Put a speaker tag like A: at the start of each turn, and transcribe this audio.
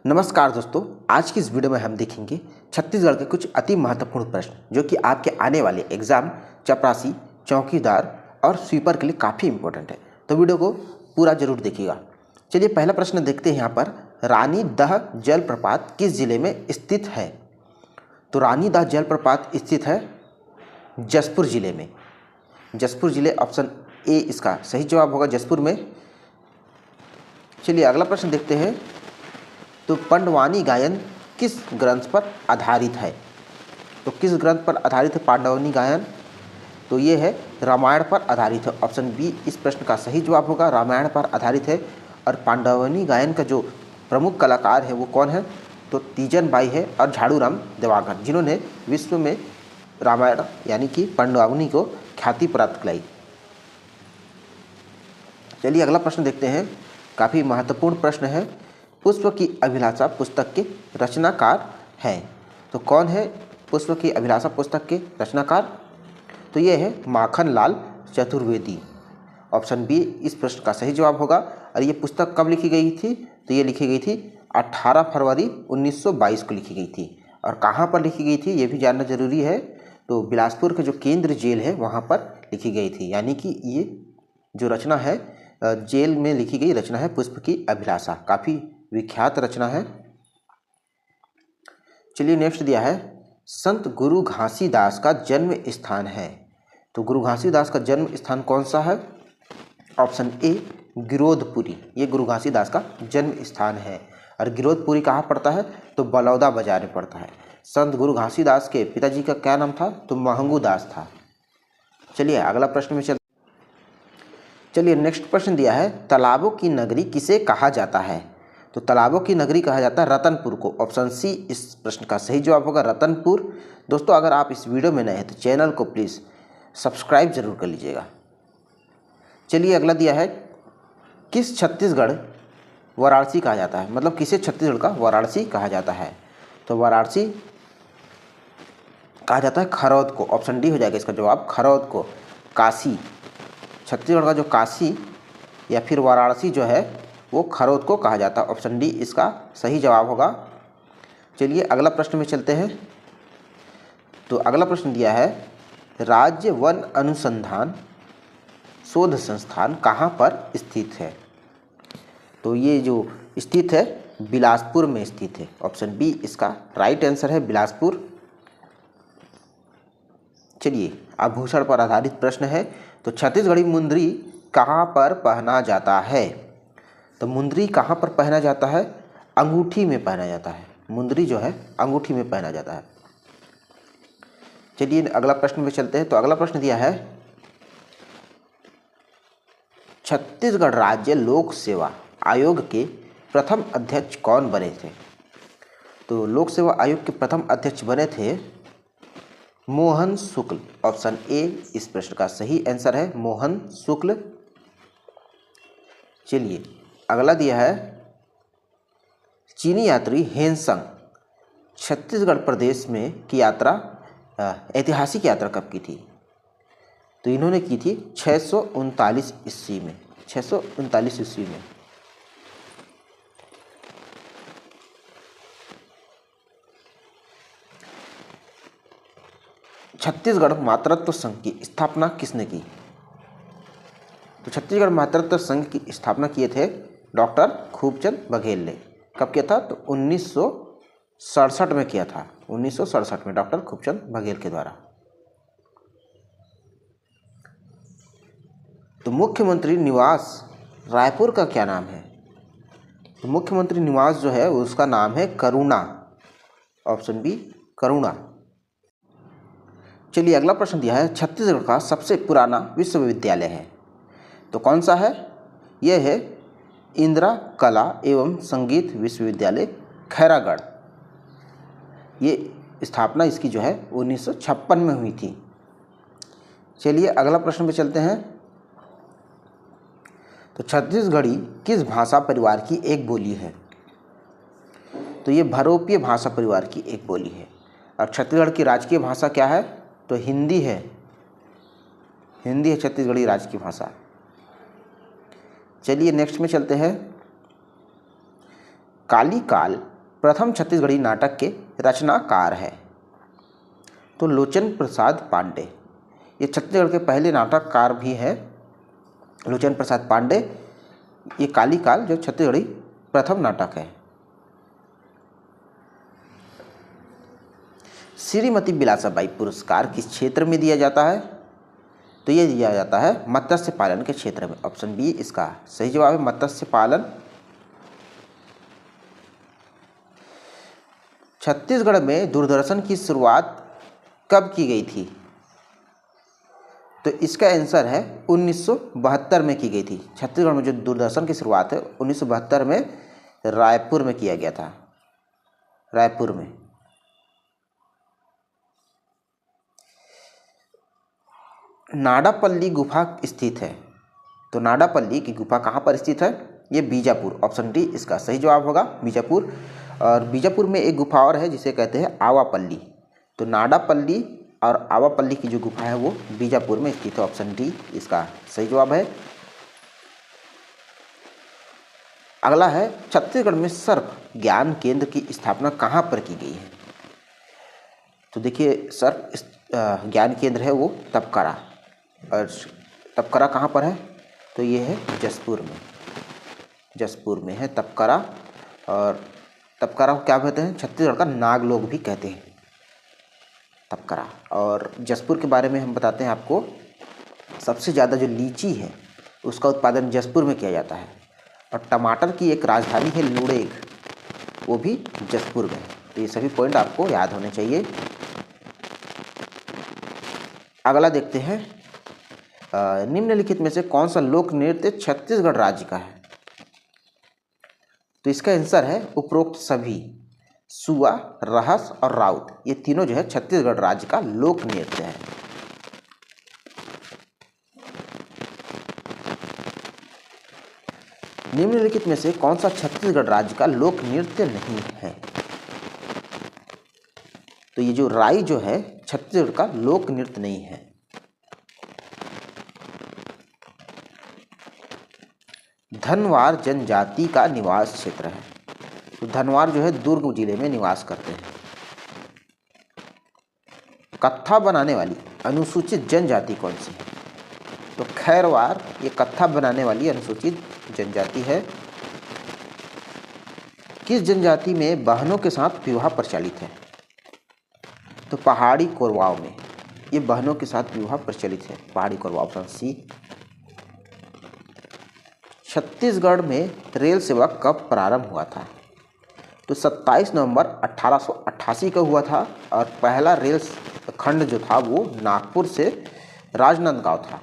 A: नमस्कार दोस्तों, आज की इस वीडियो में हम देखेंगे छत्तीसगढ़ के कुछ अति महत्वपूर्ण प्रश्न जो कि आपके आने वाले एग्जाम चपरासी, चौकीदार और स्वीपर के लिए काफ़ी इंपॉर्टेंट है। तो वीडियो को पूरा जरूर देखिएगा। चलिए पहला प्रश्न देखते हैं। यहाँ पर रानी दह जलप्रपात किस जिले में स्थित है? तो रानी दह जलप्रपात स्थित है जशपुर जिले में। जशपुर जिले, ऑप्शन ए इसका सही जवाब होगा, जशपुर में। चलिए अगला प्रश्न देखते हैं। तो पांडवानी गायन किस ग्रंथ पर आधारित है? तो किस ग्रंथ पर आधारित है पांडवानी गायन? तो ये है रामायण पर आधारित है। ऑप्शन बी इस प्रश्न का सही जवाब होगा, रामायण पर आधारित है। और पांडवानी गायन का जो प्रमुख कलाकार है वो कौन है? तो तीजन बाई है और झाड़ूराम देवांगन, जिन्होंने विश्व में रामायण यानी कि पांडवानी को ख्याति प्राप्त कराई। चलिए अगला प्रश्न देखते हैं। काफ़ी महत्वपूर्ण प्रश्न है। पुष्प की अभिलाषा पुस्तक के रचनाकार हैं। तो कौन है पुष्प की अभिलाषा पुस्तक के रचनाकार? तो ये है माखनलाल चतुर्वेदी। ऑप्शन बी इस प्रश्न का सही जवाब होगा। और ये पुस्तक कब लिखी गई थी? तो ये लिखी गई थी 18 फरवरी 1922 को लिखी गई थी। और कहाँ पर लिखी गई थी ये भी जानना जरूरी है। तो बिलासपुर के जो केंद्र जेल है वहाँ पर लिखी गई थी। यानी कि ये जो रचना है जेल में लिखी गई रचना है पुष्प की अभिलाषा, काफ़ी विख्यात रचना है। चलिए नेक्स्ट दिया है संत गुरु घासीदास का जन्म स्थान है। तो गुरु घासीदास का जन्म स्थान कौन सा है? ऑप्शन ए गिरोधपुरी, ये गुरु घासीदास का जन्म स्थान है। और गिरोधपुरी कहाँ पड़ता है? तो बलौदा बाजार में पड़ता है। संत गुरु घासीदास के पिताजी का क्या नाम था? तो महंगू दास था। चलिए अगला प्रश्न में चलिए नेक्स्ट प्रश्न दिया है तालाबों की नगरी किसे कहा जाता है? तो तालाबों की नगरी कहा जाता है रतनपुर को। ऑप्शन सी इस प्रश्न का सही जवाब होगा, रतनपुर। दोस्तों अगर आप इस वीडियो में नए हैं तो चैनल को प्लीज़ सब्सक्राइब जरूर कर लीजिएगा। चलिए अगला दिया है किस छत्तीसगढ़ वाराणसी कहा जाता है? मतलब किसे छत्तीसगढ़ का वाराणसी कहा जाता है? तो वाराणसी कहा जाता है खरौद को। ऑप्शन डी हो जाएगा इसका जवाब, खरौद को। काशी, छत्तीसगढ़ का जो काशी या फिर वाराणसी जो है वो खरौद को कहा जाता है। ऑप्शन डी इसका सही जवाब होगा। चलिए अगला प्रश्न में चलते हैं। तो अगला प्रश्न दिया है राज्य वन अनुसंधान शोध संस्थान कहाँ पर स्थित है? तो ये जो स्थित है बिलासपुर में स्थित है। ऑप्शन बी इसका राइट आंसर है, बिलासपुर। चलिए आभूषण पर आधारित प्रश्न है। तो छत्तीसगढ़ी मुंदरी कहाँ पर पहना जाता है? तो मुंदरी कहाँ पर पहना जाता है? अंगूठी में पहना जाता है। मुंदरी जो है अंगूठी में पहना जाता है। चलिए अगला प्रश्न में चलते हैं। तो अगला प्रश्न दिया है छत्तीसगढ़ राज्य लोक सेवा आयोग के प्रथम अध्यक्ष कौन बने थे? तो लोक सेवा आयोग के प्रथम अध्यक्ष बने थे मोहन शुक्ल। ऑप्शन ए इस प्रश्न का सही आंसर है, मोहन शुक्ल। चलिए अगला दिया है चीनी यात्री हेनसंग छत्तीसगढ़ प्रदेश में की यात्रा ऐतिहासिक यात्रा कब की थी? तो इन्होंने की थी 639 ईस्वी में। 639 ईस्वी में। छत्तीसगढ़ मातृत्व संघ की स्थापना किसने की? तो छत्तीसगढ़ मातृत्व संघ की स्थापना किए थे डॉक्टर खूबचंद बघेल ने। कब किया था? तो 1967 में किया था। 1967 में डॉक्टर खूबचंद बघेल के द्वारा। तो मुख्यमंत्री निवास रायपुर का क्या नाम है? तो मुख्यमंत्री निवास जो है उसका नाम है करुणा। ऑप्शन बी करुणा। चलिए अगला प्रश्न दिया है छत्तीसगढ़ का सबसे पुराना विश्वविद्यालय है। तो कौन सा है? यह है इंदिरा कला एवं संगीत विश्वविद्यालय खैरागढ़। ये स्थापना इसकी जो है 1956 में हुई थी। चलिए अगला प्रश्न पे चलते हैं। तो छत्तीसगढ़ी किस भाषा परिवार की एक बोली है? तो ये भरोपिय भाषा परिवार की एक बोली है। और छत्तीसगढ़ की राजकीय भाषा क्या है? तो हिंदी है। हिंदी है छत्तीसगढ़ी राजकीय भाषा। चलिए नेक्स्ट में चलते हैं। काली काल प्रथम छत्तीसगढ़ी नाटक के रचनाकार है? तो लोचन प्रसाद पांडे। ये छत्तीसगढ़ के पहले नाटककार भी हैं लोचन प्रसाद पांडे। ये काली काल जो छत्तीसगढ़ी प्रथम नाटक है। श्रीमती बिलासाबाई पुरस्कार किस क्षेत्र में दिया जाता है? तो ये दिया जाता है मत्स्य पालन के क्षेत्र में। ऑप्शन बी इसका सही जवाब है, मत्स्य पालन। छत्तीसगढ़ में दूरदर्शन की शुरुआत कब की गई थी? तो इसका आंसर है 1972 में की गई थी। छत्तीसगढ़ में जो दूरदर्शन की शुरुआत है 1972 में रायपुर में किया गया था, रायपुर में। नाडापल्ली गुफा स्थित है? तो नाडापल्ली की गुफा कहाँ पर स्थित है? ये बीजापुर। ऑप्शन डी इसका सही जवाब होगा, बीजापुर। और बीजापुर में एक गुफा और है जिसे कहते हैं आवापल्ली। तो नाडापल्ली और आवापल्ली की जो गुफा है वो बीजापुर में स्थित है। ऑप्शन डी इसका सही जवाब है। अगला है छत्तीसगढ़ में सर्प ज्ञान केंद्र की स्थापना कहाँ पर की गई है? तो देखिए सर्प ज्ञान केंद्र है वो तपकरा। और तपकरा कहाँ पर है? तो ये है जसपुर में, जसपुर में है तपकरा। और तपकरा को क्या कहते हैं? छत्तीसगढ़ का नागलोक भी कहते हैं तपकरा। और जसपुर के बारे में हम बताते हैं आपको। सबसे ज़्यादा जो लीची है उसका उत्पादन जसपुर में किया जाता है। और टमाटर की एक राजधानी है लुड़ेग, वो भी जसपुर में है। तो ये सभी पॉइंट आपको याद होने चाहिए। अगला देखते हैं, निम्नलिखित में से कौन सा लोक नृत्य छत्तीसगढ़ राज्य का है? तो इसका आंसर है उपरोक्त सभी। सुआ, रहस और राउत, ये तीनों जो है छत्तीसगढ़ राज्य का लोक नृत्य है। निम्नलिखित में से कौन सा छत्तीसगढ़ राज्य का लोक नृत्य नहीं है? तो ये जो राई जो है छत्तीसगढ़ का लोक नृत्य नहीं है। धनवार जनजाति का निवास क्षेत्र है। तो धनवार जो है दुर्ग जिले में निवास करते हैं। कत्था बनाने वाली अनुसूचित जनजाति कौन सी है? तो खैरवार ये कत्था बनाने वाली अनुसूचित जनजाति है। किस जनजाति में बहनों के साथ विवाह प्रचलित है? तो पहाड़ी कोरवाओं में ये बहनों के साथ विवाह प्रचलित है, पहाड़ी कोरवा। Option C. छत्तीसगढ़ में रेल सेवा कब प्रारंभ हुआ था? तो 27 नवंबर 1888 का हुआ था। और पहला रेल खंड जो था वो नागपुर से राजनांदगांव था।